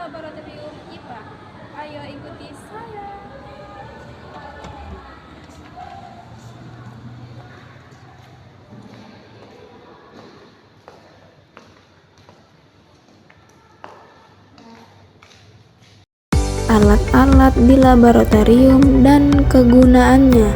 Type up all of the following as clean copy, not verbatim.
Laboratorium IPA. Ayo ikuti saya. Alat-alat di laboratorium dan kegunaannya.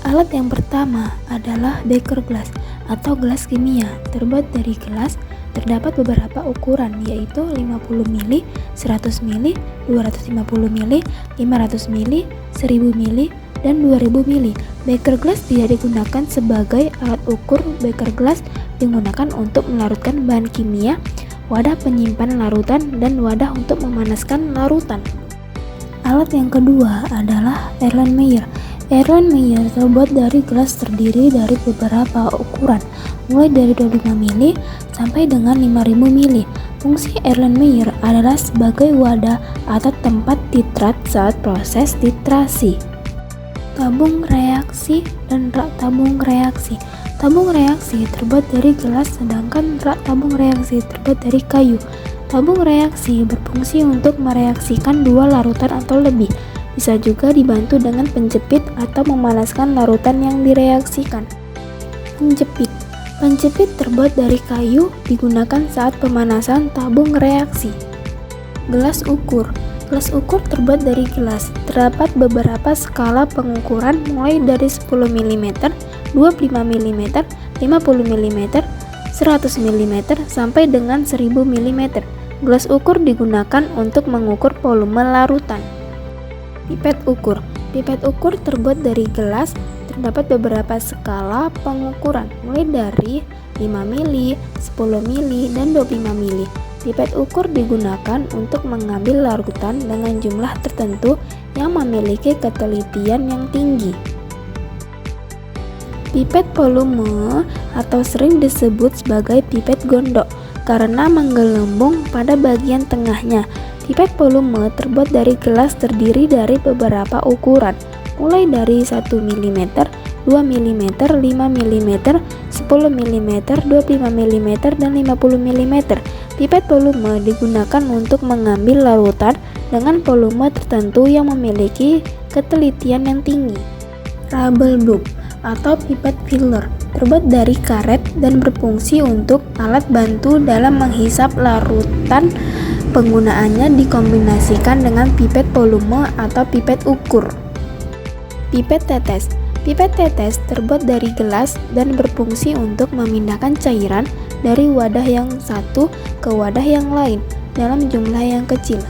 Alat yang pertama adalah beker glass atau gelas kimia. Terbuat dari gelas, terdapat beberapa ukuran yaitu 50 ml, 100 ml, 250 ml, 500 ml, 1000 ml, dan 2000 ml. Beker glass tidak digunakan sebagai alat ukur. Beker glass digunakan untuk melarutkan bahan kimia, wadah penyimpan larutan, dan wadah untuk memanaskan larutan. Alat yang kedua adalah Erlenmeyer. Erlenmeyer terbuat dari gelas, terdiri dari beberapa ukuran, mulai dari 25 ml sampai dengan 5000 ml. Fungsi Erlenmeyer adalah sebagai wadah atau tempat titrat saat proses titrasi. Tabung reaksi dan rak tabung reaksi. Tabung reaksi terbuat dari gelas, sedangkan rak tabung reaksi terbuat dari kayu. Tabung reaksi berfungsi untuk mereaksikan dua larutan atau lebih. Bisa juga dibantu dengan penjepit atau memanaskan larutan yang direaksikan. Penjepit. Penjepit terbuat dari kayu, digunakan saat pemanasan tabung reaksi. Gelas ukur. Gelas ukur terbuat dari gelas. Terdapat beberapa skala pengukuran mulai dari 10 mm, 25 mm, 50 mm, 100 mm, sampai dengan 1000 mm. Gelas ukur digunakan untuk mengukur volume larutan. Pipet ukur. Pipet ukur terbuat dari gelas. Terdapat beberapa skala pengukuran mulai dari 5 ml, 10 ml, dan 25 ml. Pipet ukur digunakan untuk mengambil larutan dengan jumlah tertentu yang memiliki ketelitian yang tinggi. Pipet volume atau sering disebut sebagai pipet gondok karena menggelembung pada bagian tengahnya. Pipet volume terbuat dari gelas, terdiri dari beberapa ukuran, mulai dari 1 mm, 2 mm, 5 mm, 10 mm, 25 mm, dan 50 mm. Pipet volume digunakan untuk mengambil larutan dengan volume tertentu yang memiliki ketelitian yang tinggi. Rubber bulb atau pipet filler terbuat dari karet dan berfungsi untuk alat bantu dalam menghisap larutan. Penggunaannya dikombinasikan dengan pipet volume atau pipet ukur. Pipet tetes. Pipet tetes terbuat dari gelas dan berfungsi untuk memindahkan cairan dari wadah yang satu ke wadah yang lain dalam jumlah yang kecil.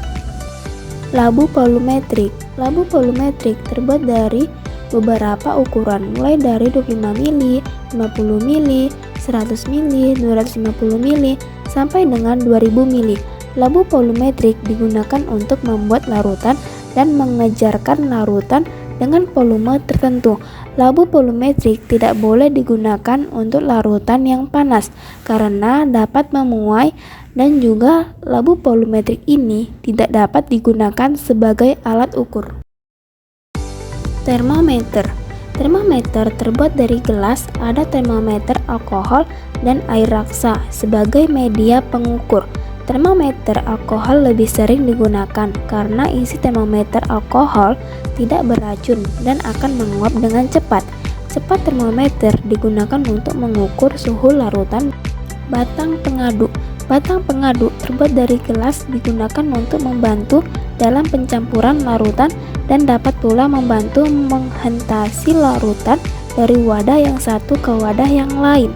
Labu volumetrik. Labu volumetrik terbuat dari beberapa ukuran mulai dari 25 ml, 50 ml, 100 ml, 250 ml, sampai dengan 2000 ml. Labu volumetrik digunakan untuk membuat larutan dan mengejarkan larutan dengan volume tertentu. Labu volumetrik tidak boleh digunakan untuk larutan yang panas karena dapat memuai, dan juga labu volumetrik ini tidak dapat digunakan sebagai alat ukur. Termometer. Termometer terbuat dari gelas. Ada termometer alkohol dan air raksa sebagai media pengukur. Termometer alkohol lebih sering digunakan karena isi termometer alkohol tidak beracun dan akan menguap dengan cepat. Cepat termometer digunakan untuk mengukur suhu larutan. Batang pengadu. Batang pengadu terbuat dari gelas, digunakan untuk membantu dalam pencampuran larutan dan dapat pula membantu menghentasi larutan dari wadah yang satu ke wadah yang lain.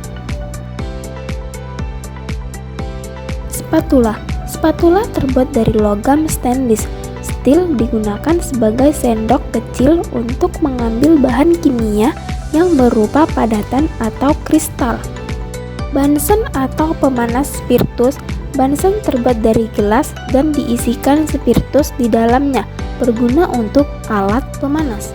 Spatula. Spatula terbuat dari logam stainless steel, digunakan sebagai sendok kecil untuk mengambil bahan kimia yang berupa padatan atau kristal. Bunsen atau pemanas spiritus. Bunsen terbuat dari gelas dan diisikan spiritus di dalamnya, berguna untuk alat pemanas.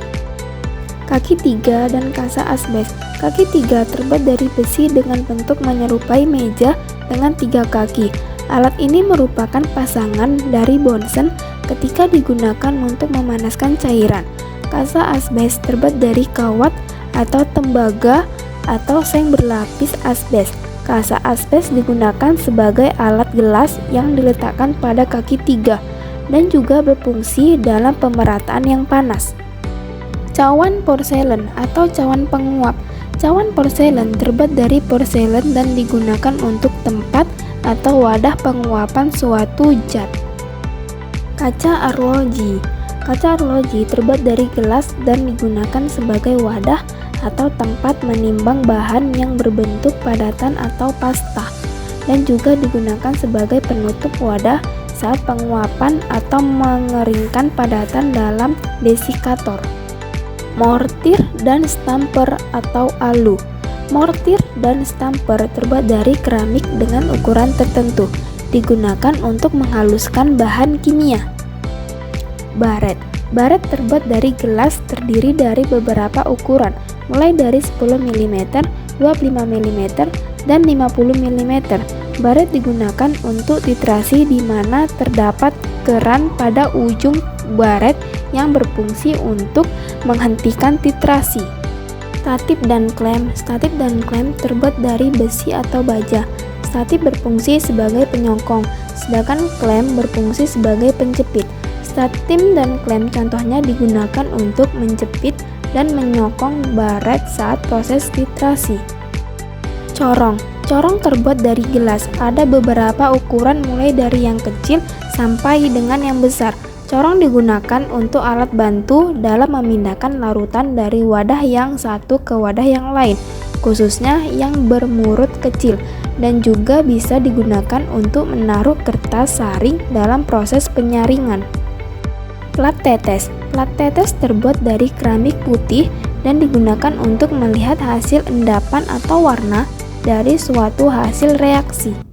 Kaki tiga dan kasa asbes. Kaki tiga terbuat dari besi dengan bentuk menyerupai meja dengan 3 kaki. Alat ini merupakan pasangan dari Bunsen ketika digunakan untuk memanaskan cairan. Kasa asbes terbuat dari kawat atau tembaga atau seng berlapis asbes. Kaca aspes digunakan sebagai alat gelas yang diletakkan pada kaki 3 dan juga berfungsi dalam pemerataan yang panas. Cawan porselen atau cawan penguap. Cawan porselen terbuat dari porselen dan digunakan untuk tempat atau wadah penguapan suatu zat. Kaca arloji. Kaca arloji terbuat dari gelas dan digunakan sebagai wadah atau tempat menimbang bahan yang berbentuk padatan atau pasta, dan juga digunakan sebagai penutup wadah saat penguapan atau mengeringkan padatan dalam desikator. Mortir dan stamper atau alu. Mortir dan stamper terbuat dari keramik dengan ukuran tertentu, digunakan untuk menghaluskan bahan kimia. Baret. Baret terbuat dari gelas, terdiri dari beberapa ukuran, mulai dari 10 mm, 25 mm, dan 50 mm. Baret digunakan untuk titrasi di mana terdapat keran pada ujung baret yang berfungsi untuk menghentikan titrasi. Statip dan klem. Statip dan klem terbuat dari besi atau baja. Statip berfungsi sebagai penyokong, sedangkan klem berfungsi sebagai penjepit. Statip dan klem contohnya digunakan untuk menjepit dan menyokong baret saat proses titrasi. Corong. Corong terbuat dari gelas. Ada beberapa ukuran mulai dari yang kecil sampai dengan yang besar. Corong digunakan untuk alat bantu dalam memindahkan larutan dari wadah yang satu ke wadah yang lain, khususnya yang bermurut kecil, dan juga bisa digunakan untuk menaruh kertas saring dalam proses penyaringan. Plat tetes. Plat tetes terbuat dari keramik putih dan digunakan untuk melihat hasil endapan atau warna dari suatu hasil reaksi.